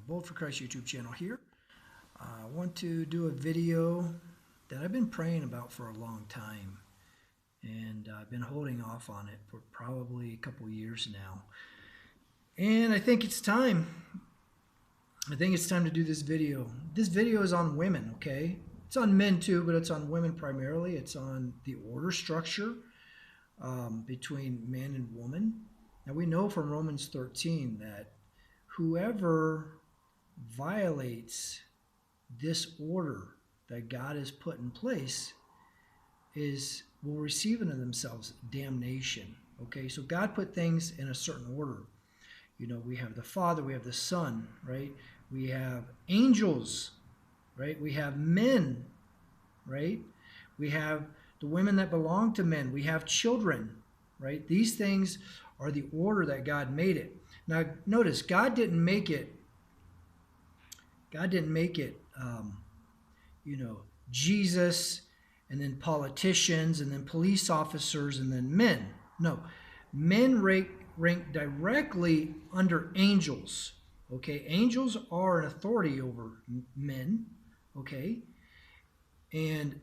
Bold for Christ YouTube channel here. I want to do a video that I've been praying about for a long time, and I've been holding off on it for probably a couple years now. And I think it's time. I think it's time to do this video. This video is on women, okay? It's on men too, but it's on women primarily. It's on the order structure between man and woman. Now we know from Romans 13 that whoever violates this order that God has put in place will receive unto themselves damnation. Okay, so God put things in a certain order. You know, we have the Father, we have the Son, right? We have angels, right? We have men, right? We have the women that belong to men. We have children, right? These things are the order that God made it. Now, notice, God didn't make it, Jesus, and then politicians, and then police officers, and then men. No, men rank directly under angels. Okay, angels are an authority over men. Okay, and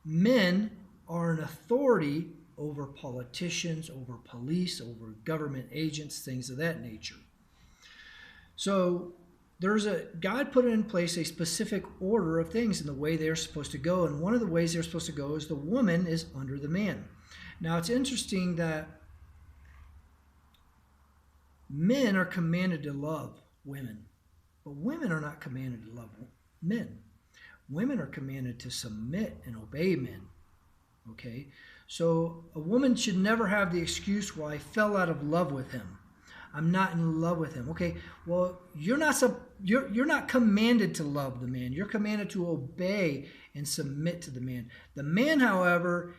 men are an authority over politicians, over police, over government agents, things of that nature. So God put in place a specific order of things in the way they're supposed to go, and one of the ways they're supposed to go is the woman is under the man. Now it's interesting that men are commanded to love women, but women are not commanded to love men. Women are commanded to submit and obey men. Okay, so a woman should never have the excuse, well, I fell out of love with him. I'm not in love with him. Okay, well, you're not commanded to love the man. You're commanded to obey and submit to the man. The man, however,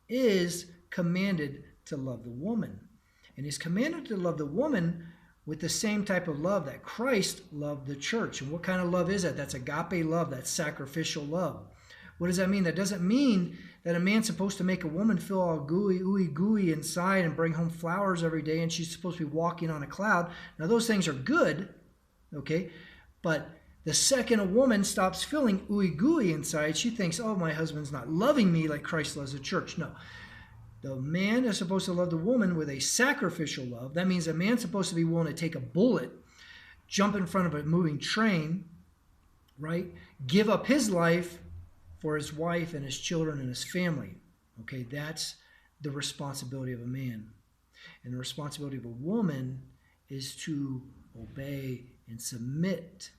is commanded to love the woman. And he's commanded to love the woman with the same type of love that Christ loved the church. And what kind of love is that? That's agape love. That's sacrificial love. What does that mean? That doesn't mean that a man's supposed to make a woman feel all gooey, ooey gooey inside and bring home flowers every day and she's supposed to be walking on a cloud. Now those things are good, okay? But the second a woman stops feeling ooey gooey inside, she thinks, oh, my husband's not loving me like Christ loves the church. No. The man is supposed to love the woman with a sacrificial love. That means a man's supposed to be willing to take a bullet, jump in front of a moving train, right? Give up his life for his wife and his children and his family. Okay, that's the responsibility of a man. And the responsibility of a woman is to obey and submit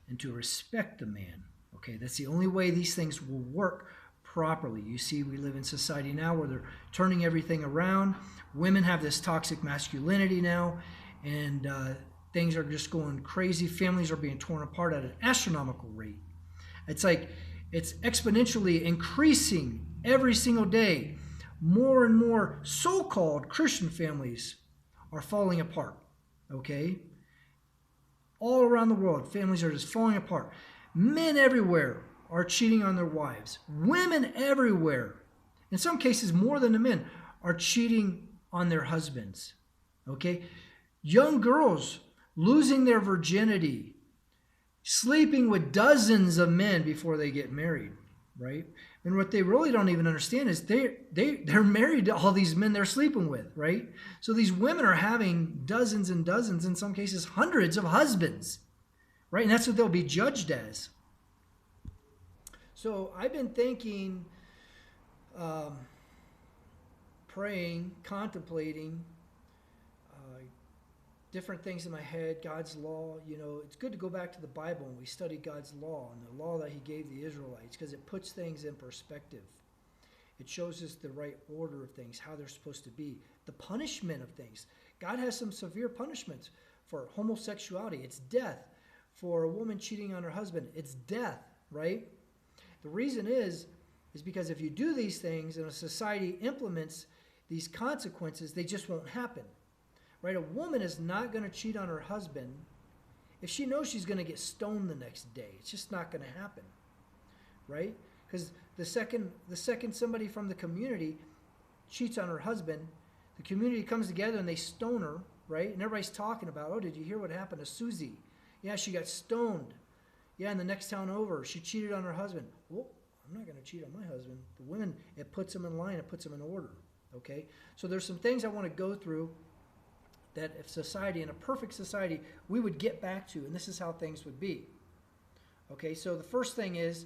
and to respect the man. Okay, that's the only way these things will work properly. You see, we live in society now where they're turning everything around. Women have this toxic masculinity now, and things are just going crazy. Families are being torn apart at an astronomical rate. It's like it's exponentially increasing every single day. More and more so-called Christian families are falling apart, okay? All around the world, families are just falling apart. Men everywhere are cheating on their wives. Women everywhere, in some cases more than the men, are cheating on their husbands, okay? Young girls losing their virginity, sleeping with dozens of men before they get married, right? And what they really don't even understand is they're married to all these men they're sleeping with, right? So these women are having dozens and dozens, in some cases hundreds of husbands, right? And that's what they'll be judged as. So I've been thinking, praying, contemplating, different things in my head, God's law. You know, it's good to go back to the Bible and we study God's law and the law that he gave the Israelites, because it puts things in perspective. It shows us the right order of things, how they're supposed to be, the punishment of things. God has some severe punishments for homosexuality. It's death. For a woman cheating on her husband, it's death, right? The reason is because if you do these things and a society implements these consequences, they just won't happen. Right? A woman is not going to cheat on her husband if she knows she's going to get stoned the next day. It's just not going to happen. Right? Because the second somebody from the community cheats on her husband, the community comes together and they stone her, right? And everybody's talking about, oh, did you hear what happened to Susie? Yeah, she got stoned. Yeah, in the next town over, she cheated on her husband. Well, I'm not going to cheat on my husband. The women, it puts them in line, it puts them in order, okay? So there's some things I want to go through that if society, in a perfect society, we would get back to, and this is how things would be. Okay, so the first thing is,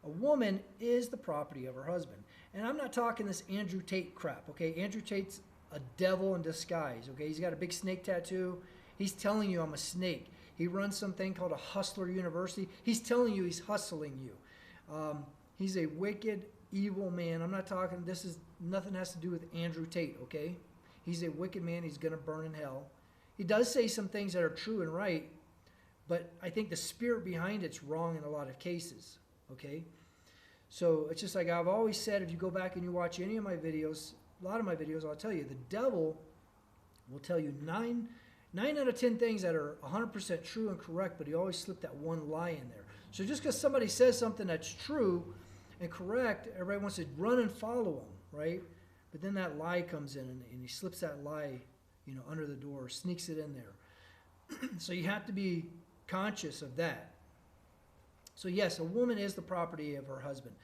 a woman is the property of her husband. And I'm not talking this Andrew Tate crap, okay? Andrew Tate's a devil in disguise, okay? He's got a big snake tattoo. He's telling you I'm a snake. He runs something called a Hustler University. He's telling you he's hustling you. He's a wicked, evil man. I'm not talking, nothing has to do with Andrew Tate, okay? He's a wicked man. He's going to burn in hell. He does say some things that are true and right, but I think the spirit behind it's wrong in a lot of cases, okay? So it's just like I've always said, if you go back and you watch any of my videos, a lot of my videos, I'll tell you, the devil will tell you nine out of 10 things that are 100% true and correct, but he always slipped that one lie in there. So just because somebody says something that's true and correct, everybody wants to run and follow him, right? But then that lie comes in, and he slips that lie, under the door, sneaks it in there. So you have to be conscious of that. So yes, a woman is the property of her husband.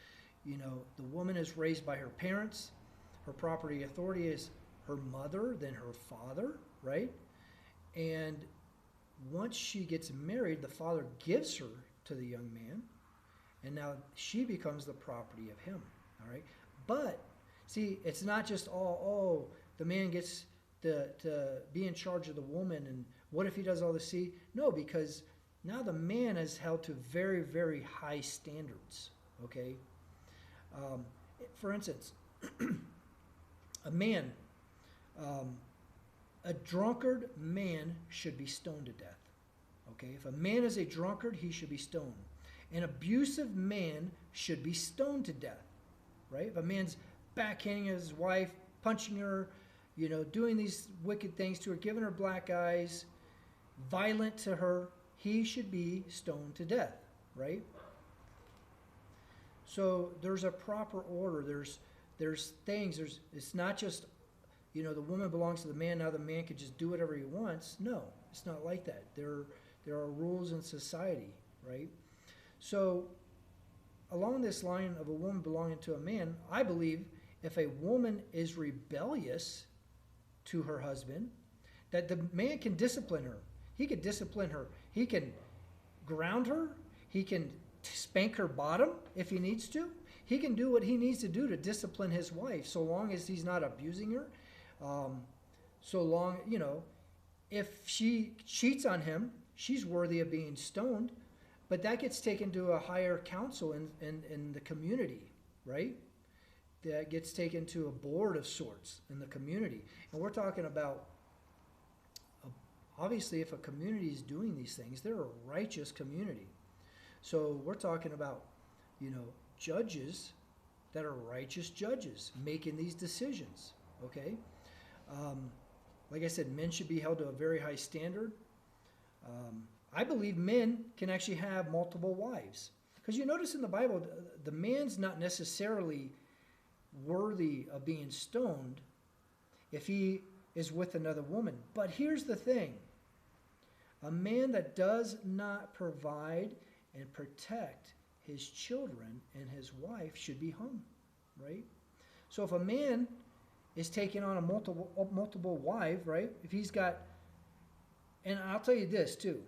The woman is raised by her parents. Her property authority is her mother, then her father, right? And once she gets married, the father gives her to the young man, and now she becomes the property of him, all right? But see, it's not just all, the man gets to be in charge of the woman, and what if he does all this? See, no, because now the man is held to very, very high standards, okay? For instance, a man, a drunkard man should be stoned to death, okay? If a man is a drunkard, he should be stoned. An abusive man should be stoned to death, right? If a man's backhanding his wife, punching her, doing these wicked things to her, giving her black eyes, violent to her, he should be stoned to death, right? So there's a proper order. There's things. It's not just, the woman belongs to the man. Now the man can just do whatever he wants. No, it's not like that. There are rules in society, right? So along this line of a woman belonging to a man, I believe if a woman is rebellious to her husband, that the man can discipline her. He can discipline her. He can ground her. He can spank her bottom if he needs to. He can do what he needs to do to discipline his wife, so long as he's not abusing her. So long, if she cheats on him, she's worthy of being stoned. But that gets taken to a higher council in the community, right? That gets taken to a board of sorts in the community. And we're talking about, obviously, if a community is doing these things, they're a righteous community. So we're talking about, judges that are righteous judges making these decisions, okay? Like I said, men should be held to a very high standard. I believe men can actually have multiple wives. Because you notice in the Bible, the man's not necessarily worthy of being stoned if he is with another woman. But here's the thing. A man that does not provide and protect his children and his wife should be hung, right? So if a man is taking on a multiple wife, right? If he's got, and I'll tell you this too,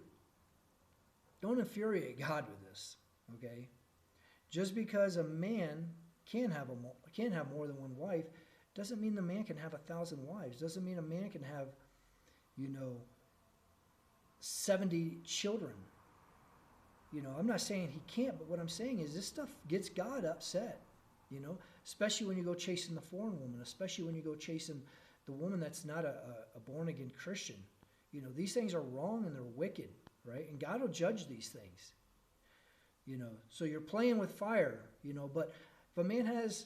don't infuriate God with this, okay? Just because a man can have more than one wife doesn't mean the man can have 1,000 wives. Doesn't mean a man can have, 70 children. I'm not saying he can't, but what I'm saying is this stuff gets God upset, especially when you go chasing the foreign woman, especially when you go chasing the woman that's not a born-again Christian. These things are wrong and they're wicked, right? And God will judge these things, So you're playing with fire, but if a man has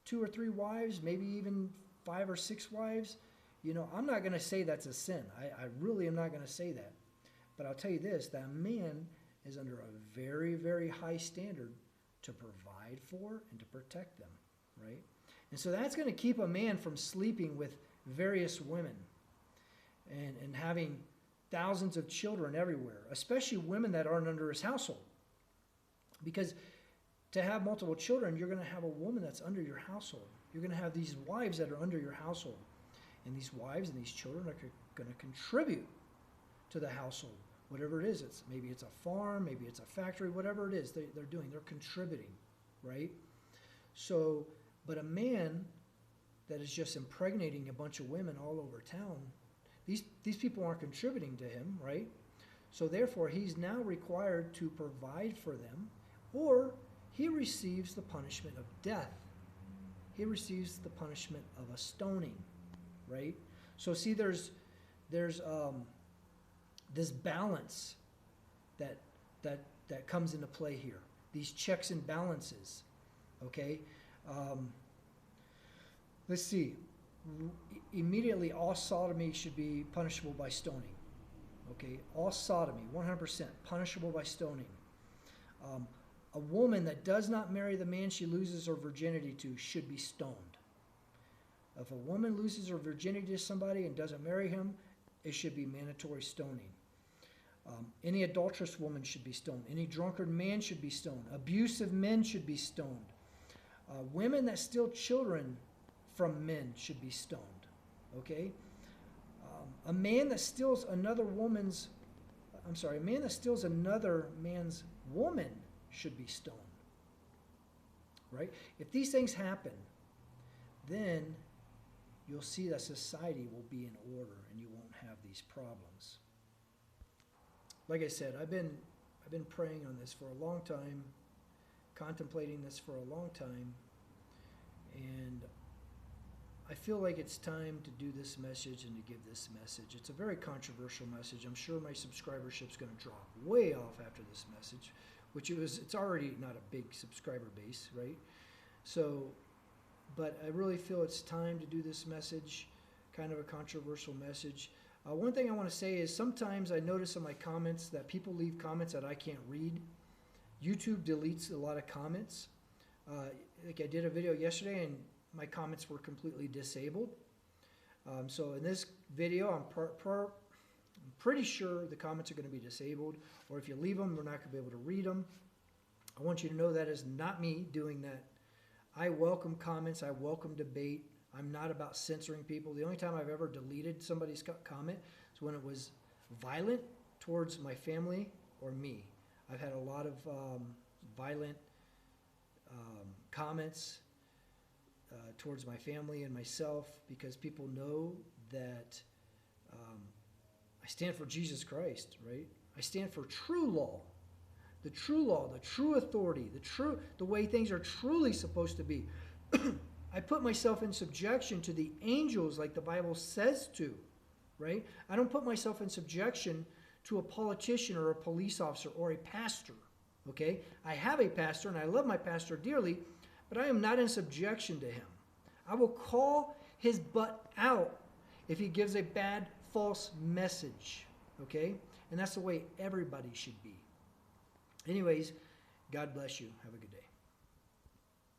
2 or 3 wives, maybe even 5 or 6 wives, I'm not going to say that's a sin. I really am not going to say that. But I'll tell you this, that man is under a very, very high standard to provide for and to protect them, right? And so that's going to keep a man from sleeping with various women. and having thousands of children everywhere, especially women that aren't under his household. Because to have multiple children, you're going to have a woman that's under your household. You're going to have these wives that are under your household. And these wives and these children are going to contribute to the household. Whatever it is, maybe it's a farm, maybe it's a factory, whatever it is they're doing, they're contributing, right? So, but a man that is just impregnating a bunch of women all over town, these people aren't contributing to him, right? So therefore, he's now required to provide for them, or he receives the punishment of death. He receives the punishment of a stoning, right? So see, there's this balance that comes into play here. These checks and balances, okay? Let's see. Immediately, all sodomy should be punishable by stoning. Okay, all sodomy, 100% punishable by stoning. A woman that does not marry the man she loses her virginity to should be stoned. If a woman loses her virginity to somebody and doesn't marry him, it should be mandatory stoning. Any adulterous woman should be stoned. Any drunkard man should be stoned. Abusive men should be stoned. Women that steal children from men should be stoned. Okay? A man that steals another man's woman should be stoned. Right? If these things happen, then you'll see that society will be in order and you won't have these problems. Like I said, I've been praying on this for a long time, contemplating this for a long time, and I feel like it's time to do this message and to give this message. It's a very controversial message. I'm sure my subscribership's going to drop way off after this message, it's already not a big subscriber base, right? So, but I really feel it's time to do this message, kind of a controversial message. One thing I want to say is sometimes I notice in my comments that people leave comments that I can't read. YouTube deletes a lot of comments. Like I did a video yesterday and my comments were completely disabled. So in this video, I'm pretty sure the comments are going to be disabled, or if you leave them, we're not going to be able to read them. I want you to know that is not me doing that. I welcome comments. I welcome debate. I'm not about censoring people. The only time I've ever deleted somebody's comment is when it was violent towards my family or me. I've had a lot of violent comments towards my family and myself because people know that I stand for Jesus Christ, right? I stand for true law, the true authority, the way things are truly supposed to be. I put myself in subjection to the angels like the Bible says to, right? I don't put myself in subjection to a politician or a police officer or a pastor, okay? I have a pastor and I love my pastor dearly, but I am not in subjection to him. I will call his butt out if he gives a bad, false message, okay? And that's the way everybody should be. Anyways, God bless you. Have a good day.